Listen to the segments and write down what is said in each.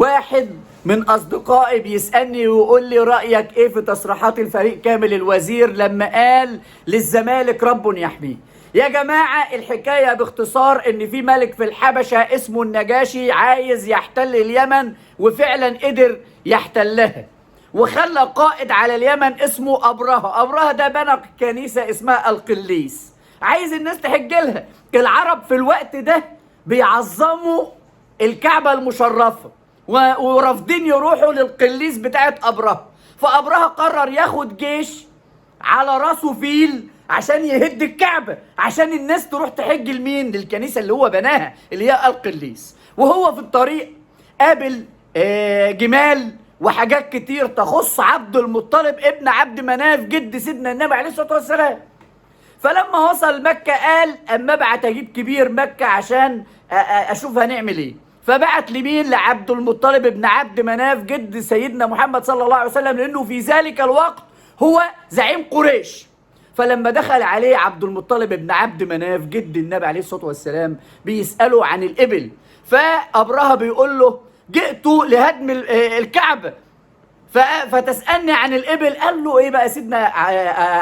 واحد من أصدقائي بيسألني ويقول لي رأيك إيه في تصريحات الفريق كامل الوزير لما قال للزمالك رب يحميه. يا جماعة الحكاية باختصار إن في ملك في الحبشة اسمه النجاشي عايز يحتل اليمن، وفعلا قدر يحتلها وخلى قائد على اليمن اسمه أبرهة. أبرهة ده بنى كنيسة اسمها القليس، عايز الناس تحج لها. العرب في الوقت ده بيعظموا الكعبة المشرفة ورافضين يروحوا للقليس بتاعت أبرهة. فأبرهة قرر ياخد جيش على راسه فيل عشان يهد الكعبة، عشان الناس تروح تحج لمين؟ للكنيسة اللي هو بناها اللي هي القليس. وهو في الطريق قابل جمال وحاجات كتير تخص عبد المطلب ابن عبد مناف جد سيدنا النبي عليه الصلاة والسلام. فلما وصل مكة قال اما ابعت اجيب كبير مكة عشان اشوف هنعمل ايه. فبعت لمين؟ لعبد المطلب ابن عبد مناف جد سيدنا محمد صلى الله عليه وسلم، لانه في ذلك الوقت هو زعيم قريش. فلما دخل عليه عبد المطلب ابن عبد مناف جد النبي عليه الصلاة والسلام بيسأله عن الإبل، فأبرهة بيقول له جئت لهدم الكعبة فتسألني عن الإبل. قال له إيه بقى سيدنا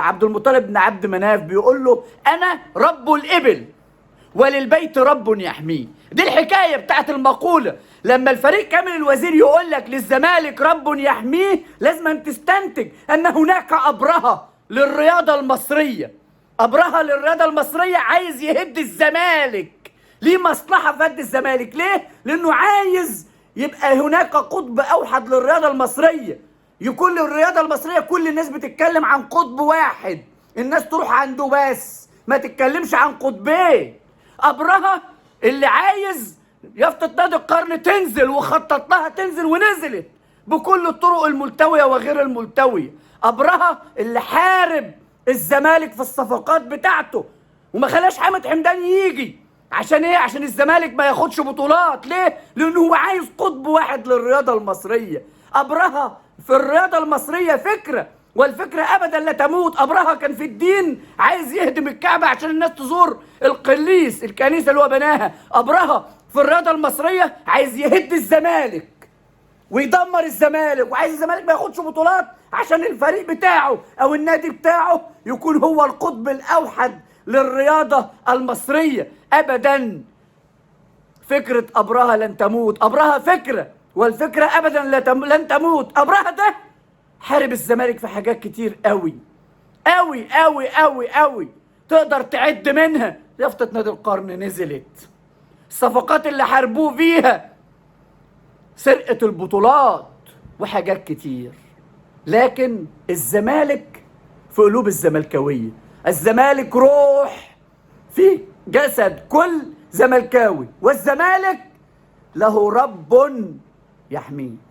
عبد المطلب بن عبد مناف؟ بيقول له أنا رب الإبل وللبيت رب يحميه. دي الحكاية بتاعت المقولة. لما الفريق كامل الوزير يقول لك للزمالك رب يحميه، لازم أن تستنتج أن هناك أبرهة للرياضة المصرية. أبرهة للرياضة المصرية عايز يهد الزمالك، ليه مصلحة في هد الزمالك. ليه؟ لأنه عايز يبقى هناك قطب أوحد للرياضة المصرية، يكون الرياضة المصرية كل الناس بتتكلم عن قطب واحد، الناس تروح عنده بس ما تتكلمش عن قطبين. أبرهة اللي عايز يافطة نادي القرن تنزل وخطط لها تنزل ونزلت بكل الطرق الملتوية وغير الملتوية. أبرهة اللي حارب الزمالك في الصفقات بتاعته وما خلاش حامد حمدان يجي. عشان ايه؟ عشان الزمالك ما ياخدش بطولات. ليه؟ لانه هو عايز قطب واحد للرياضة المصرية. أبرهة في الرياضة المصرية فكرة، والفكرة ابدا لا تموت. أبرهة كان في الدين عايز يهدم الكعبة عشان الناس تزور القليس الكنيسة اللي هو بناها. أبرهة في الرياضة المصرية عايز يهد الزمالك ويدمر الزمالك، وعايز الزمالك ما ياخدش بطولات عشان الفريق بتاعه او النادي بتاعه يكون هو القطب الاوحد للرياضة المصرية. ابدا فكرة أبرهة لن تموت. أبرهة فكرة، والفكرة ابدا لن تموت. أبرهة ده حارب الزمالك في حاجات كتير قوي قوي قوي قوي قوي تقدر تعد منها. يافطة نادي القرن نزلت، الصفقات اللي حاربوه فيها، سرقة البطولات، وحاجات كتير. لكن الزمالك في قلوب الزملكاوية. الزمالك روح في جسد كل زملكاوي، والزمالك له رب يحميه.